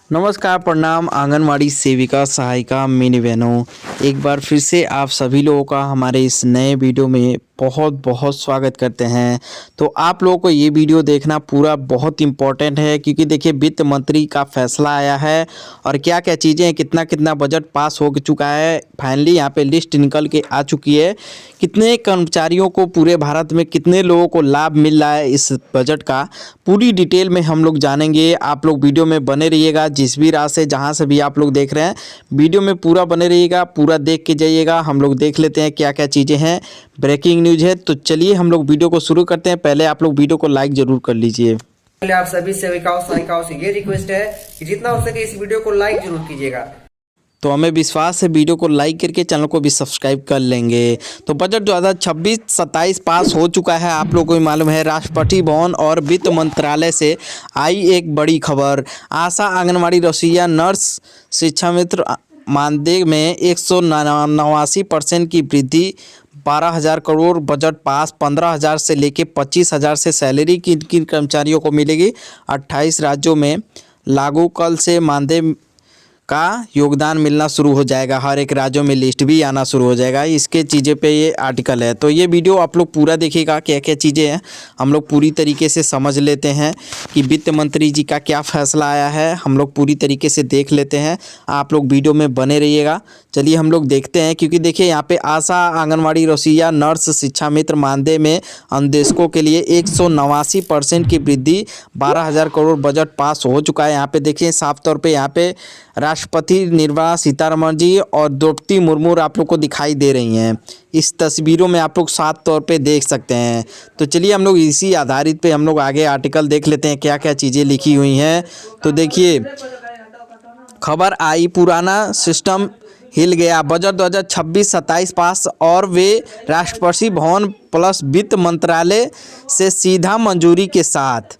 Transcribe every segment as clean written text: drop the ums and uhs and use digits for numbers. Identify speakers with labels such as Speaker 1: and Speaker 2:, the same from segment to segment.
Speaker 1: नमस्कार, प्रणाम आंगनवाड़ी सेविका सहायिका मिनी बहनों। एक बार फिर से आप सभी लोगों का हमारे इस नए वीडियो में बहुत बहुत स्वागत करते हैं। तो आप लोगों को ये वीडियो देखना पूरा बहुत इम्पोर्टेंट है, क्योंकि देखिए वित्त मंत्री का फैसला आया है और क्या क्या चीज़ें हैं, कितना कितना बजट पास हो चुका है। फाइनली यहाँ पे लिस्ट निकल के आ चुकी है, कितने कर्मचारियों को पूरे भारत में कितने लोगों को लाभ मिल रहा है इस बजट का, पूरी डिटेल में हम लोग जानेंगे। आप लोग वीडियो में बने रहिएगा, जिस भी राह से जहाँ से भी आप लोग देख रहे हैं वीडियो में पूरा बने रहिएगा, पूरा देख के जाइएगा। हम लोग देख लेते हैं क्या क्या चीज़ें हैं, ब्रेकिंग न्यूज़ है। तो चलिए हम लोग वीडियो को शुरू करते हैं। पहले आप लोग वीडियो को लाइक ज़रूर कर लीजिए।
Speaker 2: पहले आप सभी सेविकाओं सहायिकाओं से ये रिक्वेस्ट है कि जितना हो सके इस वीडियो को लाइक जरूर कीजिएगा।
Speaker 1: तो हमें विश्वास है वीडियो को लाइक करके चैनल को भी सब्सक्राइब कर लेंगे। तो बजट 2026-27 पास हो चुका है। आप लोगों को भी मालूम है, राष्ट्रपति भवन और वित्त मंत्रालय से आई एक बड़ी खबर। आशा, आंगनवाड़ी, रसोइया, नर्स, शिक्षा मित्र मानदेय में 189% की वृद्धि, 12,000 करोड़ बजट पास, 15,000 से लेके 25,000 से सैलरी किन किन कर्मचारियों को मिलेगी। 28 राज्यों में लागू, कल से मानदेय का योगदान मिलना शुरू हो जाएगा। हर एक राज्यों में लिस्ट भी आना शुरू हो जाएगा। इसके चीज़ें पे ये आर्टिकल है, तो ये वीडियो आप लोग पूरा देखिएगा। क्या क्या चीज़ें हैं हम लोग पूरी तरीके से समझ लेते हैं कि वित्त मंत्री जी का क्या फैसला आया है, हम लोग पूरी तरीके से देख लेते हैं। आप लोग वीडियो में बने रहिएगा। चलिए हम लोग देखते हैं, क्योंकि देखिए यहाँ पे आशा, आंगनवाड़ी, रसोइया, नर्स, शिक्षा मित्र मानदेय में अनुदेशकों के लिए 189% की वृद्धि, 12,000 करोड़ बजट पास हो चुका है। यहाँ पे देखिए साफ तौर पे यहाँ पे राष्ट्रपति निर्मला सीतारमण जी और द्रौपदी मुर्मू आप लोग को दिखाई दे रही हैं। इस तस्वीरों में आप लोग साफ तौर पे देख सकते हैं। तो चलिए हम लोग इसी आधारित पे हम लोग आगे आर्टिकल देख लेते हैं, क्या क्या चीज़ें लिखी हुई हैं। तो देखिए खबर आई, पुराना सिस्टम हिल गया, बजट 2026-27 पास और वे राष्ट्रपति भवन प्लस वित्त मंत्रालय से सीधा मंजूरी के साथ।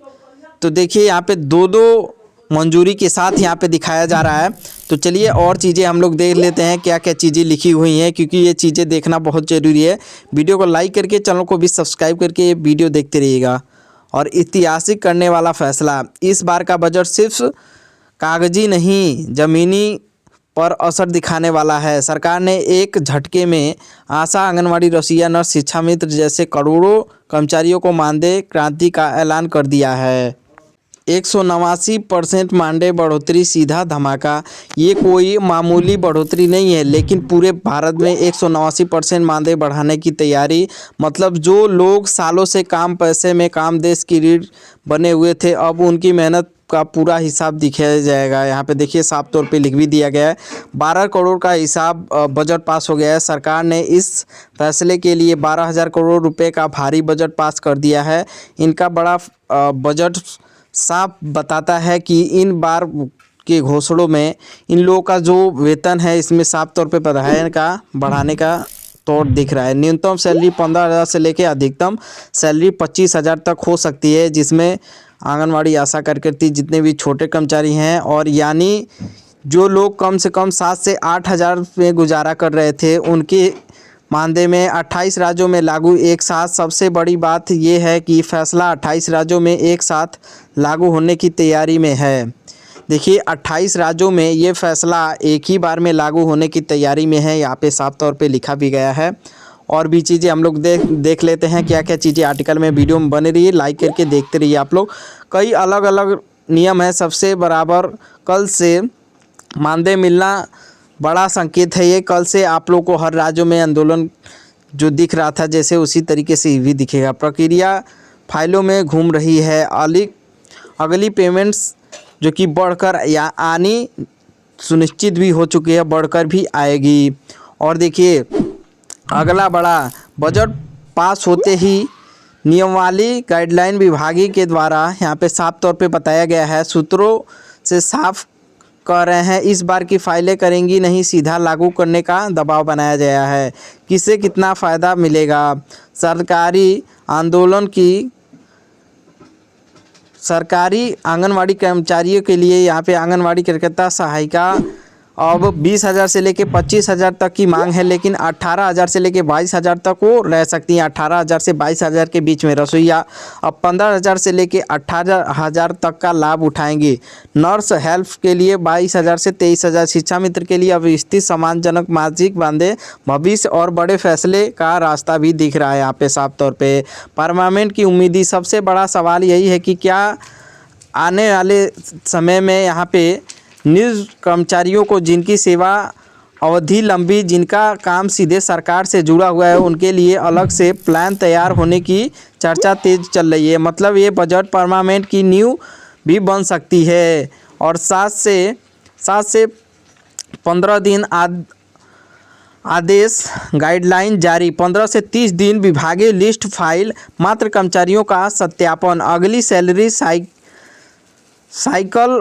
Speaker 1: तो देखिए यहाँ पे दो दो मंजूरी के साथ यहाँ पे दिखाया जा रहा है। तो चलिए और चीज़ें हम लोग देख लेते हैं, क्या क्या चीज़ें लिखी हुई हैं, क्योंकि ये चीज़ें देखना बहुत ज़रूरी है। वीडियो को लाइक करके चैनल को भी सब्सक्राइब करके ये वीडियो देखते रहिएगा। और ऐतिहासिक करने वाला फैसला, इस बार का बजट सिर्फ कागजी नहीं, ज़मीनी पर असर दिखाने वाला है। सरकार ने एक झटके में आशा, आंगनवाड़ी, रसोइया, नर्स, शिक्षा मित्र जैसे करोड़ों कर्मचारियों को मानदेय क्रांति का ऐलान कर दिया है। 189% मानदेय बढ़ोतरी सीधा धमाका। ये कोई मामूली बढ़ोतरी नहीं है, लेकिन पूरे भारत में 189% मानदेय बढ़ाने की तैयारी। मतलब जो लोग सालों से काम पैसे में काम देश की रीढ़ बने हुए थे, अब उनकी मेहनत का पूरा हिसाब दिखाया जाएगा। यहाँ पे देखिए साफ तौर पे लिख भी दिया गया है। 12 करोड़ का हिसाब बजट पास हो गया है। सरकार ने इस फैसले के लिए 12,000 करोड़ रुपए का भारी बजट पास कर दिया है। इनका बड़ा बजट साफ बताता है कि इन बार के घोषणों में इन लोगों का जो वेतन है, इसमें साफ तौर पे बढ़ाने का तौर दिख रहा है। न्यूनतम सैलरी 15,000 से लेकर अधिकतम सैलरी 25,000 तक हो सकती है, जिसमें आंगनवाड़ी, आशा कार्यकर्ती, जितने भी छोटे कर्मचारी हैं, और यानी जो लोग कम से कम 7 से 8,000 में गुजारा कर रहे थे, उनके मानदेय में 28 राज्यों में लागू एक साथ। सबसे बड़ी बात यह है कि फैसला 28 राज्यों में एक साथ लागू होने की तैयारी में है। देखिए 28 राज्यों में ये फैसला एक ही बार में लागू होने की तैयारी में है। यहाँ पे साफ तौर पे लिखा भी गया है। और भी चीज़ें हम लोग देख लेते हैं, क्या क्या चीज़ें आर्टिकल में। वीडियो में बने रहिए, लाइक करके देखते रहिए आप लोग। कई अलग अलग नियम है। सबसे बराबर कल से मानदेय मिलना बड़ा संकेत है। ये कल से आप लोग को हर राज्यों में आंदोलन जो दिख रहा था, जैसे उसी तरीके से भी दिखेगा। प्रक्रिया फाइलों में घूम रही है। अगली पेमेंट्स जो कि बढ़कर या आनी सुनिश्चित भी हो चुकी है, बढ़कर भी आएगी। और देखिए अगला बड़ा बजट पास होते ही नियमावली गाइडलाइन विभागीय के द्वारा यहाँ पे साफ तौर पे बताया गया है। सूत्रों से साफ कह रहे हैं, इस बार की फाइलें करेंगी नहीं, सीधा लागू करने का दबाव बनाया गया है। किसे कितना फ़ायदा मिलेगा? सरकारी आंगनवाड़ी कर्मचारियों के लिए यहाँ पे आंगनवाड़ी कार्यकर्ता, सहायिका अब 20,000 से लेके 25,000 तक की मांग है, लेकिन 18,000 से लेके 22,000 तक वो रह सकती हैं। 18,000 से 22,000 के बीच में रसोईया अब 15,000 से लेके 18,000 तक का लाभ उठाएंगी। नर्स हेल्प के लिए 22,000 से 23,000। शिक्षा मित्र के लिए अब स्थिति सम्मानजनक मासिक बांधे भविष्य और बड़े फैसले का रास्ता भी दिख रहा है यहाँ पे साफ तौर पे। परमानेंट की उम्मीद, सबसे बड़ा सवाल यही है कि क्या आने वाले समय में यहाँ पे निजी कर्मचारियों को जिनकी सेवा अवधि लंबी, जिनका काम सीधे सरकार से जुड़ा हुआ है, उनके लिए अलग से प्लान तैयार होने की चर्चा तेज चल रही है। मतलब ये बजट परमानेंट की नींव भी बन सकती है। और 7 से 15 दिन आदेश गाइडलाइन जारी। 15 से 30 दिन विभागीय लिस्ट फाइल, मात्र कर्मचारियों का सत्यापन। अगली सैलरी साइकिल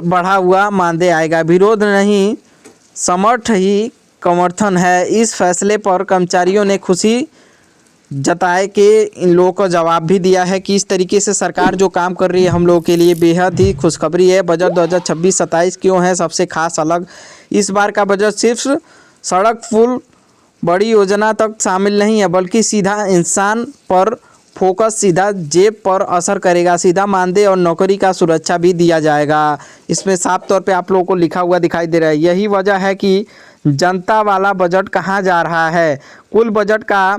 Speaker 1: बढ़ा हुआ मानदेय आएगा। विरोध नहीं, समर्थन है। इस फैसले पर कर्मचारियों ने खुशी जताए कि इन लोगों को जवाब भी दिया है कि इस तरीके से सरकार जो काम कर रही है हम लोगों के लिए बेहद ही खुशखबरी है। बजट 2026-27 क्यों है सबसे खास अलग? इस बार का बजट सिर्फ सड़क पुल बड़ी योजना तक शामिल नहीं है, बल्कि सीधा इंसान पर फोकस, सीधा जेब पर असर करेगा। सीधा मानदेय और नौकरी का सुरक्षा भी दिया जाएगा। इसमें साफ तौर पे आप लोगों को लिखा हुआ दिखाई दे रहा है। यही वजह है कि जनता वाला बजट कहाँ जा रहा है, कुल बजट का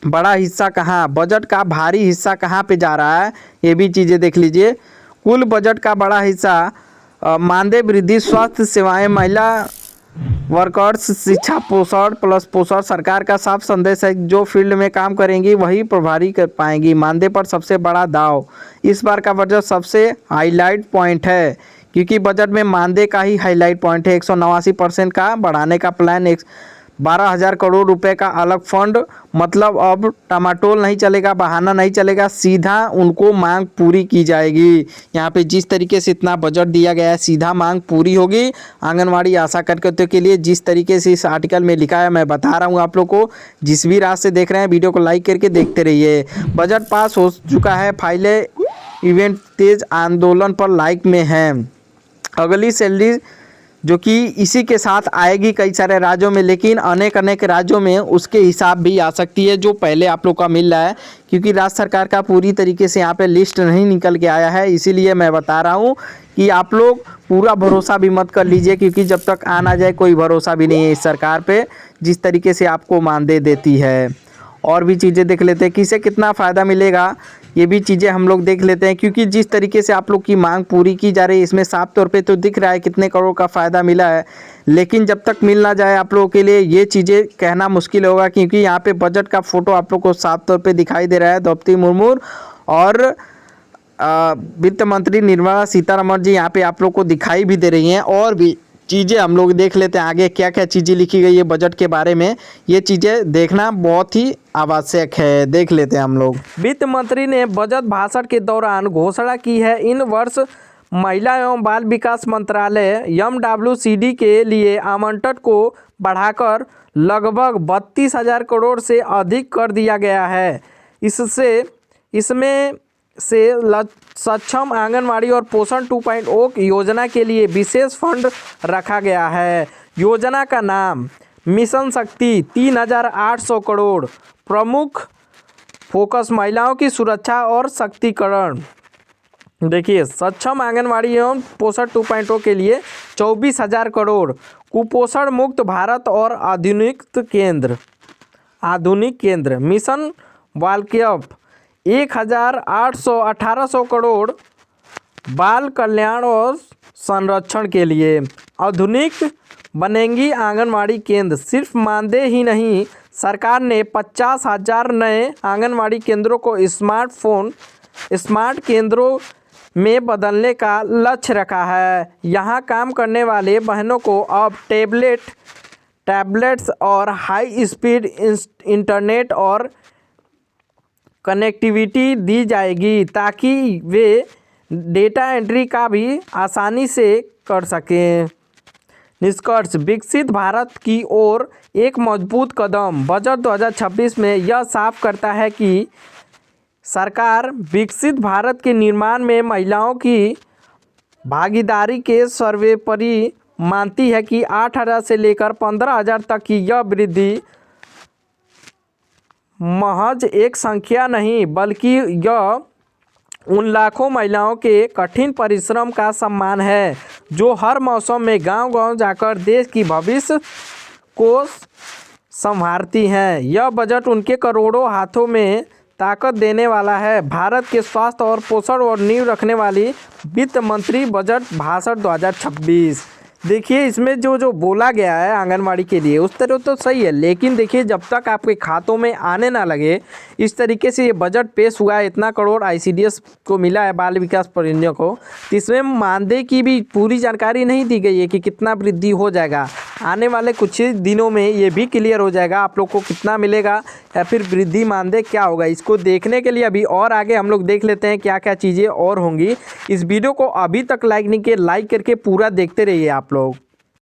Speaker 1: बड़ा हिस्सा कहाँ, बजट का भारी हिस्सा कहाँ पे जा रहा है, ये भी चीज़ें देख लीजिए। कुल बजट का बड़ा हिस्सा मानदेय वृद्धि, स्वास्थ्य सेवाएं, महिला वर्कर्स, शिक्षा, पोषण प्लस पोषण। सरकार का साफ संदेश है जो फील्ड में काम करेंगी वही प्रभारी कर पाएंगी। मानदेय पर सबसे बड़ा दाव इस बार का बजट सबसे हाईलाइट पॉइंट है, क्योंकि बजट में मानदेय का ही हाईलाइट पॉइंट है। 189% का बढ़ाने का प्लान, 12,000 करोड़ रुपए का अलग फंड। मतलब अब टमाटोल नहीं चलेगा, बहाना नहीं चलेगा, सीधा उनको मांग पूरी की जाएगी। यहाँ पे जिस तरीके से इतना बजट दिया गया है सीधा मांग पूरी होगी। आंगनवाड़ी आशा कार्यकर्ताओं के लिए जिस तरीके से इस आर्टिकल में लिखा है मैं बता रहा हूँ आप लोग को। जिस भी रात से देख रहे हैं वीडियो को लाइक करके देखते रहिए। बजट पास हो चुका है, फाइलें इवेंट तेज आंदोलन पर लाइक में है। अगली सैलरी जो कि इसी के साथ आएगी कई सारे राज्यों में, लेकिन अनेक राज्यों में उसके हिसाब भी आ सकती है जो पहले आप लोग का मिल रहा है, क्योंकि राज्य सरकार का पूरी तरीके से यहाँ पे लिस्ट नहीं निकल के आया है। इसीलिए मैं बता रहा हूँ कि आप लोग पूरा भरोसा भी मत कर लीजिए, क्योंकि जब तक आ ना जाए कोई भरोसा भी नहीं है इस सरकार पे जिस तरीके से आपको मानदेय देती है। और भी चीज़ें देख लेते हैं किसे कितना फ़ायदा मिलेगा, ये भी चीज़ें हम लोग देख लेते हैं। क्योंकि जिस तरीके से आप लोग की मांग पूरी की जा रही है इसमें साफ तौर पे तो दिख रहा है कितने करोड़ का फ़ायदा मिला है, लेकिन जब तक मिल ना जाए आप लोगों के लिए ये चीज़ें कहना मुश्किल होगा। क्योंकि यहाँ पे बजट का फ़ोटो आप लोग को साफ तौर पे दिखाई दे रहा है। द्रौपदी मुर्मू और वित्त मंत्री निर्मला सीतारमण जी यहाँ पे आप लोग को दिखाई भी दे रही हैं। और भी चीज़ें हम लोग देख लेते हैं आगे क्या क्या चीज़ें लिखी गई है बजट के बारे में, ये चीज़ें देखना बहुत ही आवश्यक है। देख लेते हैं हम लोग। वित्त मंत्री ने बजट भाषण के दौरान घोषणा की है इन वर्ष महिला एवं बाल विकास मंत्रालय MWCD के लिए आवंटन को बढ़ाकर लगभग 32,000 करोड़ से अधिक कर दिया गया है। इसमें से सक्षम आंगनवाड़ी और पोषण 2.0 योजना के लिए विशेष फंड रखा गया है। योजना का नाम मिशन शक्ति 3,800 करोड़। प्रमुख फोकस महिलाओं की सुरक्षा और शक्तिकरण। देखिए सक्षम आंगनवाड़ी एवं पोषण 2.0 के लिए 24,000 करोड़। कुपोषण मुक्त भारत और आधुनिक केंद्र मिशन वाल्क्यप 1,1800 करोड़। बाल कल्याण और संरक्षण के लिए आधुनिक बनेंगी आंगनवाड़ी केंद्र। सिर्फ मानदेय ही नहीं, सरकार ने 50,000 नए आंगनवाड़ी केंद्रों को स्मार्ट केंद्रों में बदलने का लक्ष्य रखा है। यहाँ काम करने वाले बहनों को अब टैबलेट्स और हाई स्पीड इंटरनेट और कनेक्टिविटी दी जाएगी ताकि वे डेटा एंट्री का भी आसानी से कर सकें। निष्कर्ष, विकसित भारत की ओर एक मजबूत कदम। बजट 2026 में यह साफ करता है कि सरकार विकसित भारत के निर्माण में महिलाओं की भागीदारी के सर्वोपरि मानती है कि 8,000 से लेकर 15,000 तक की यह वृद्धि महज एक संख्या नहीं बल्कि यह उन लाखों महिलाओं के कठिन परिश्रम का सम्मान है जो हर मौसम में गांव-गांव जाकर देश की भविष्य को संवारती हैं। यह बजट उनके करोड़ों हाथों में ताकत देने वाला है। भारत के स्वास्थ्य और पोषण और नींव रखने वाली वित्त मंत्री बजट भाषण 2026। देखिए इसमें जो बोला गया है आंगनवाड़ी के लिए उस तरह तो सही है, लेकिन देखिए जब तक आपके खातों में आने ना लगे, इस तरीके से ये बजट पेश हुआ है, इतना करोड़ ICDS को मिला है बाल विकास परियोजना को, तो इसमें मानदेय की भी पूरी जानकारी नहीं दी गई है कि कितना वृद्धि हो जाएगा। आने वाले कुछ ही दिनों में ये भी क्लियर हो जाएगा आप लोग को कितना मिलेगा या फिर वृद्धि मानदेय क्या होगा। इसको देखने के लिए अभी और आगे हम लोग देख लेते हैं क्या क्या चीज़ें और होंगी। इस वीडियो को अभी तक लाइक नहीं किए, लाइक करके पूरा देखते रहिए आप लोग।